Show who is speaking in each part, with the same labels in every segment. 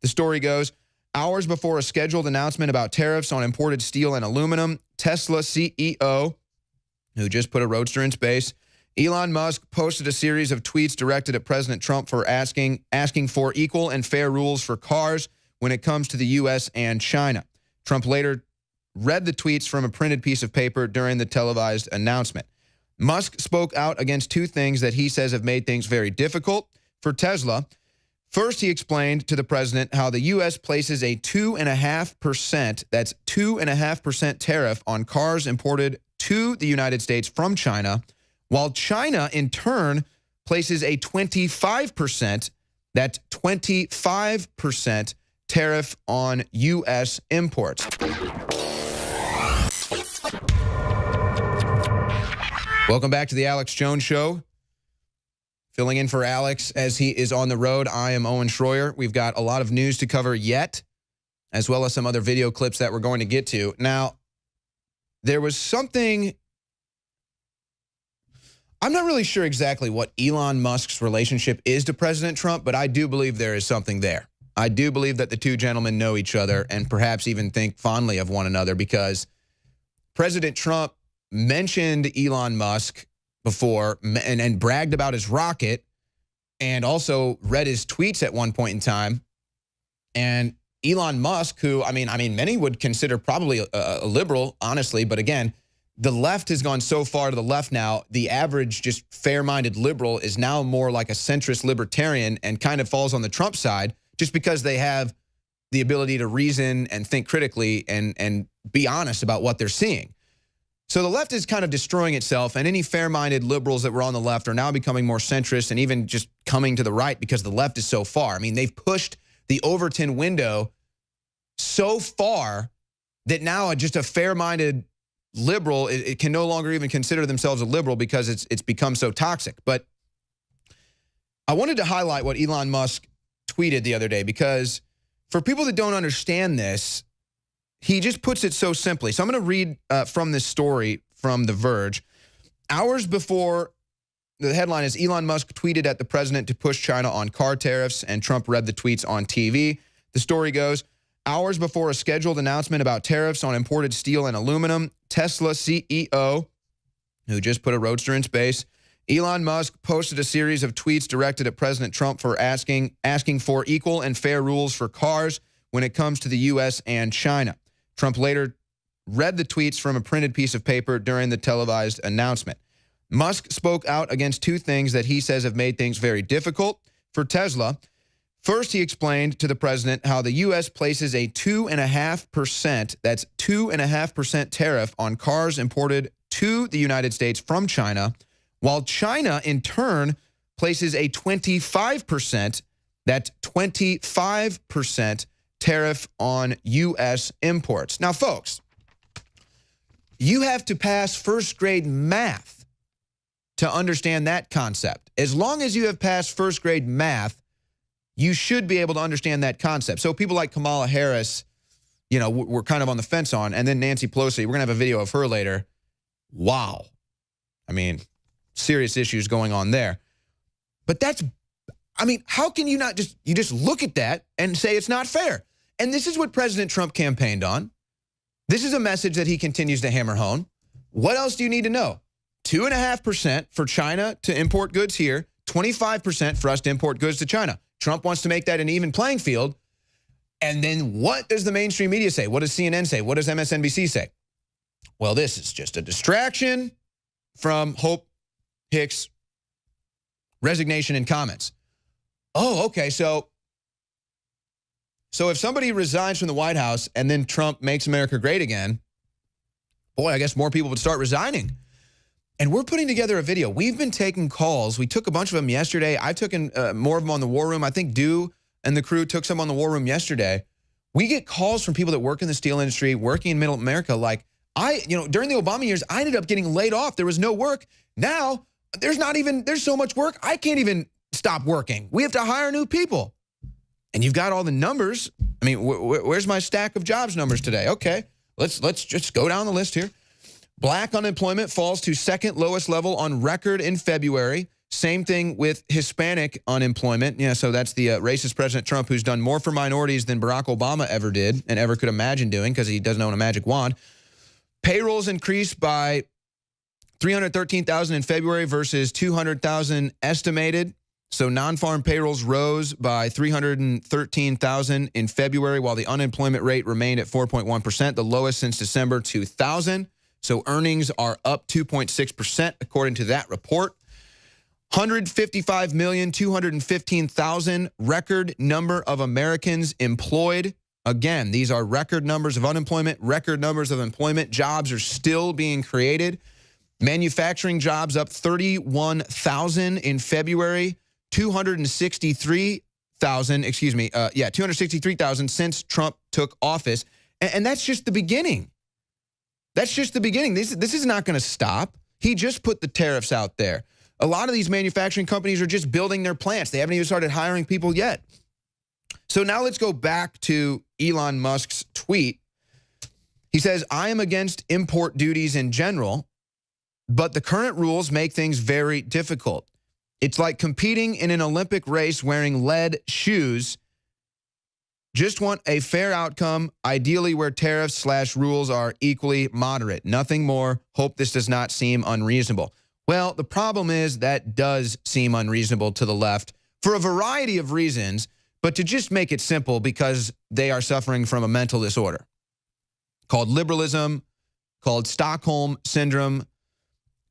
Speaker 1: The story goes, hours before a scheduled announcement about tariffs on imported steel and aluminum, Tesla CEO, who just put a roadster in space, Elon Musk posted a series of tweets directed at President Trump for asking for equal and fair rules for cars when it comes to the U.S. and China. Trump later read the tweets from a printed piece of paper during the televised announcement. Musk spoke out against two things that he says have made things very difficult for Tesla. First, he explained to the president how the U.S. places a 2.5%, that's 2.5% tariff on cars imported to the United States from China, while China, in turn, places a 25%, that's 25% tariff on U.S. imports. Welcome back to the Alex Jones Show. Filling in for Alex as he is on the road, I am Owen Schroyer. We've got a lot of news to cover yet, as well as some other video clips that we're going to get to. Now, there was something... I'm not really sure exactly what Elon Musk's relationship is to President Trump, but I do believe there is something there. I do believe that the two gentlemen know each other and perhaps even think fondly of one another, because President Trump mentioned Elon Musk before and bragged about his rocket, and also read his tweets at one point in time. And Elon Musk, who, I mean, many would consider probably a liberal, honestly, but again, the left has gone so far to the left now, the average just fair-minded liberal is now more like a centrist libertarian and kind of falls on the Trump side just because they have the ability to reason and think critically and be honest about what they're seeing. So the left is kind of destroying itself, and any fair-minded liberals that were on the left are now becoming more centrist and even just coming to the right because the left is so far. I mean, they've pushed the Overton window so far that now just a fair-minded liberal, it can no longer even consider themselves a liberal because it's become so toxic. But I wanted to highlight what Elon Musk tweeted the other day, because for people that don't understand this, he just puts it so simply. So I'm going to read from this story from The Verge. Hours before, the headline is, Elon Musk tweeted at the president to push China on car tariffs, and Trump read the tweets on TV. The story goes, hours before a scheduled announcement about tariffs on imported steel and aluminum, Tesla CEO, who just put a roadster in space, Elon Musk posted a series of tweets directed at President Trump for asking for equal and fair rules for cars when it comes to the U.S. and China. Trump later read the tweets from a printed piece of paper during the televised announcement. Musk spoke out against two things that he says have made things very difficult for Tesla. First, he explained to the president how the U.S. places a 2.5%, that's 2.5% tariff on cars imported to the United States from China, while China, in turn, places a 25%, that's 25% tariff on U.S. imports. Now, folks, you have to pass first-grade math to understand that concept. As long as you have passed first-grade math, you should be able to understand that concept. So people like Kamala Harris, you know, we're kind of on the fence on, and then Nancy Pelosi, we're going to have a video of her later. Wow. I mean, serious issues going on there. But that's, I mean, how can you not just look at that and say it's not fair? And this is what President Trump campaigned on. This is a message that he continues to hammer home. What else do you need to know? 2.5% for China to import goods here, 25% for us to import goods to China. Trump wants to make that an even playing field. And then what does the mainstream media say? What does CNN say? What does MSNBC say? Well, this is just a distraction from Hope Hicks' resignation and comments. Oh, okay, so if somebody resigns from the White House and then Trump makes America great again, boy, I guess more people would start resigning. And we're putting together a video. We've been taking calls. We took a bunch of them yesterday. I took more of them on the War Room. I think Dew and the crew took some on the War Room yesterday. We get calls from people that work in the steel industry, working in middle America. Like, during the Obama years, I ended up getting laid off. There was no work. Now, there's so much work, I can't even stop working. We have to hire new people. And you've got all the numbers. I mean, where's my stack of jobs numbers today? Okay, let's just go down the list here. Black unemployment falls to second lowest level on record in February. Same thing with Hispanic unemployment. Yeah, so that's the racist President Trump, who's done more for minorities than Barack Obama ever did and ever could imagine doing because he doesn't own a magic wand. Payrolls increased by 313,000 in February versus 200,000 estimated. So non-farm payrolls rose by 313,000 in February, while the unemployment rate remained at 4.1%, the lowest since December 2000. So earnings are up 2.6%, according to that report. 155,215,000 record number of Americans employed. Again, these are record numbers of unemployment, record numbers of employment. Jobs are still being created. Manufacturing jobs up 31,000 in February, 263,000, 263,000 since Trump took office. And that's just the beginning. That's just the beginning. This is not going to stop. He just put the tariffs out there. A lot of these manufacturing companies are just building their plants. They haven't even started hiring people yet. So now let's go back to Elon Musk's tweet. He says, I am against import duties in general, but the current rules make things very difficult. It's like competing in an Olympic race wearing lead shoes. Just want a fair outcome, ideally where tariffs/rules are equally moderate. Nothing more. Hope this does not seem unreasonable. Well, the problem is that does seem unreasonable to the left for a variety of reasons, but to just make it simple, because they are suffering from a mental disorder called liberalism, called Stockholm syndrome,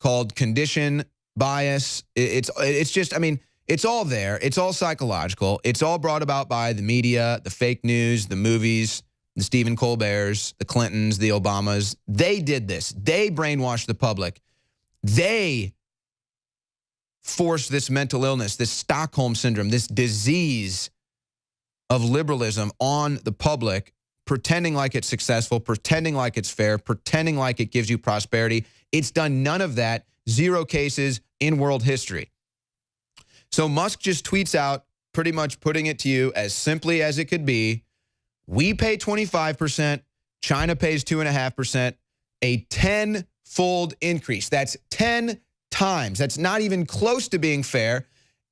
Speaker 1: called condition bias. It's just, I mean, it's all there. It's all psychological. It's all brought about by the media, the fake news, the movies, the Stephen Colberts, the Clintons, the Obamas. They did this. They brainwashed the public. They forced this mental illness, this Stockholm syndrome, this disease of liberalism on the public, pretending like it's successful, pretending like it's fair, pretending like it gives you prosperity. It's done none of that. 0 cases in world history. So Musk just tweets out, pretty much putting it to you as simply as it could be. We pay 25%, China pays 2.5%, a 10-fold increase. That's 10 times. That's not even close to being fair.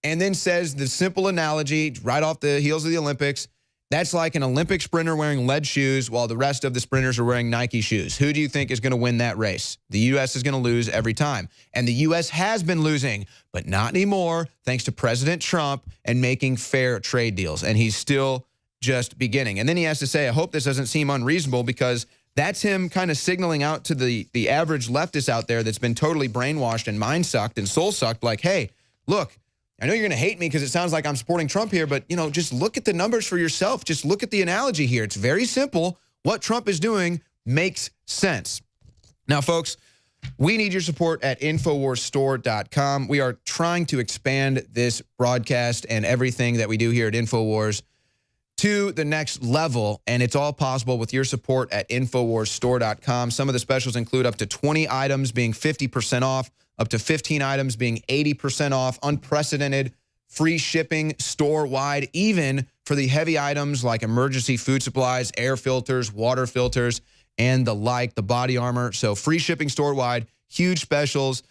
Speaker 1: And then says the simple analogy right off the heels of the Olympics, that's like an Olympic sprinter wearing lead shoes while the rest of the sprinters are wearing Nike shoes. Who do you think is going to win that race? The U.S. is going to lose every time. And the U.S. has been losing, but not anymore, thanks to President Trump and making fair trade deals. And he's still just beginning. And then he has to say, I hope this doesn't seem unreasonable, because that's him kind of signaling out to the average leftist out there that's been totally brainwashed and mind-sucked and soul-sucked, like, hey, look, I know you're going to hate me because it sounds like I'm supporting Trump here, but, you know, just look at the numbers for yourself. Just look at the analogy here. It's very simple. What Trump is doing makes sense. Now, folks, we need your support at InfoWarsStore.com. We are trying to expand this broadcast and everything that we do here at InfoWars to the next level, and it's all possible with your support at InfoWarsStore.com. Some of the specials include up to 20 items being 50% off, up to 15 items being 80% off, unprecedented free shipping store-wide, even for the heavy items like emergency food supplies, air filters, water filters, and the like, the body armor. So free shipping store-wide, huge specials.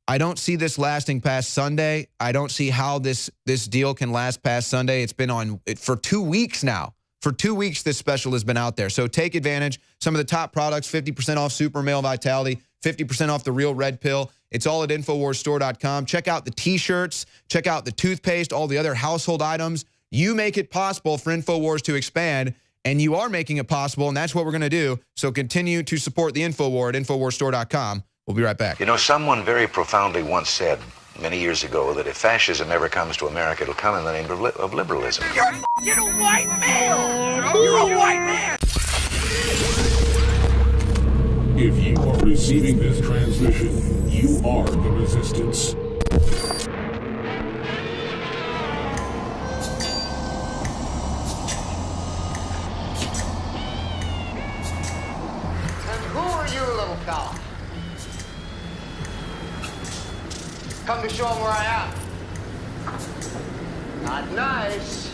Speaker 1: I don't see this lasting past Sunday. I don't see how this deal can last past Sunday. It's been on for 2 weeks now. For 2 weeks, this special has been out there. So take advantage. Some of the top products, 50% off Super Male Vitality, 50% off the Real Red Pill. It's all at InfoWarsStore.com. Check out the T-shirts. Check out the toothpaste, all the other household items. You make it possible for InfoWars to expand, and you are making it possible, and that's what we're going to do. So continue to support the InfoWar at InfoWarsStore.com. We'll be right back.
Speaker 2: You know, someone very profoundly once said many years ago that if fascism ever comes to America, it'll come in the name of liberalism.
Speaker 3: You're a white male! You're a white man!
Speaker 4: If you are receiving this transmission, you are the resistance.
Speaker 3: And who are you, little fella? Come to show him where I am. Not nice.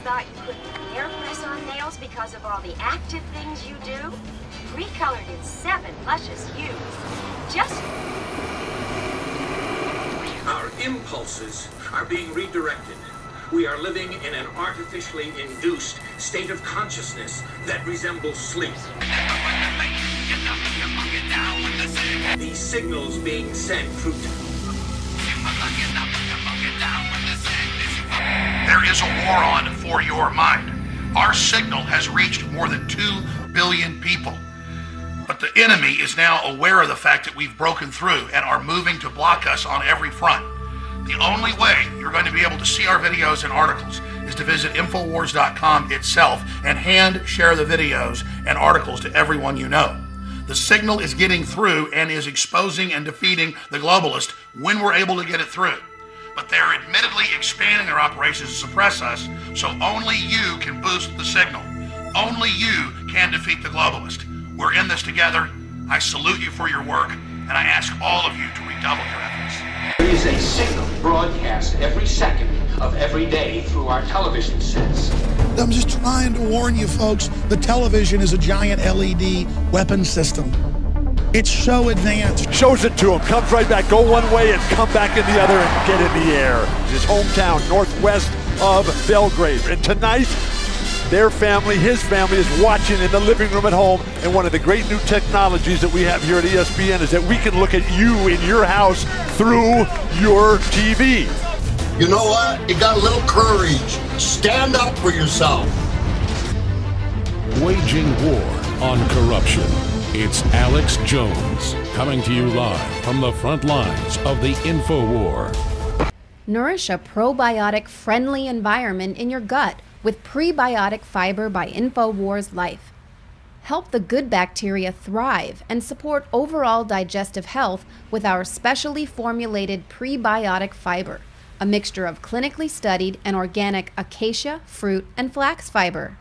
Speaker 5: thought you couldn't hair press on nails because of all the active things you do? Recolored in 7 luscious hues. Just...
Speaker 6: Our impulses are being redirected. We are living in an artificially induced state of consciousness that resembles sleep. These signals being sent through...
Speaker 7: There is a war on for your mind. Our signal has reached more than 2 billion people. But the enemy is now aware of the fact that we've broken through and are moving to block us on every front. The only way you're going to be able to see our videos and articles is to visit Infowars.com itself and hand share the videos and articles to everyone you know. The signal is getting through and is exposing and defeating the globalist when we're able to get it through. But they're admittedly expanding their operations to suppress us, so only you can boost the signal. Only you can defeat the globalist. We're in this together. I salute you for your work, and I ask all of you to redouble your efforts.
Speaker 6: There is a signal broadcast every second of every day through our television sets.
Speaker 8: I'm just trying to warn you folks, the television is a giant LED weapon system. It's so advanced.
Speaker 9: Shows it to him, comes right back, go one way and come back in the other and get in the air. His hometown, northwest of Belgrade. And tonight, their family, his family, is watching in the living room at home. And one of the great new technologies that we have here at ESPN is that we can look at you in your house through your TV.
Speaker 10: You know what? You got a little courage. Stand up for yourself.
Speaker 4: Waging war on corruption. It's Alex Jones coming to you live from the front lines of the InfoWar.
Speaker 11: Nourish a probiotic-friendly environment in your gut with prebiotic fiber by InfoWars Life. Help the good bacteria thrive and support overall digestive health with our specially formulated prebiotic fiber, a mixture of clinically studied and organic acacia, fruit, and flax fiber.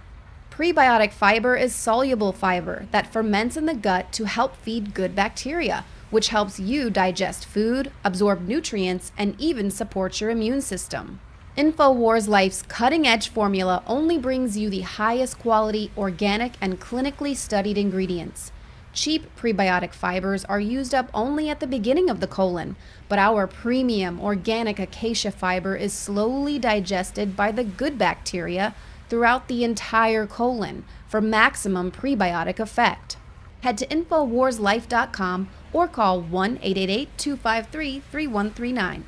Speaker 11: Prebiotic fiber is soluble fiber that ferments in the gut to help feed good bacteria, which helps you digest food, absorb nutrients, and even support your immune system. InfoWars Life's cutting-edge formula only brings you the highest quality, organic, and clinically studied ingredients. Cheap prebiotic fibers are used up only at the beginning of the colon, but our premium organic acacia fiber is slowly digested by the good bacteria throughout the entire colon for maximum prebiotic effect. Head to InfoWarsLife.com or call 1-888-253-3139.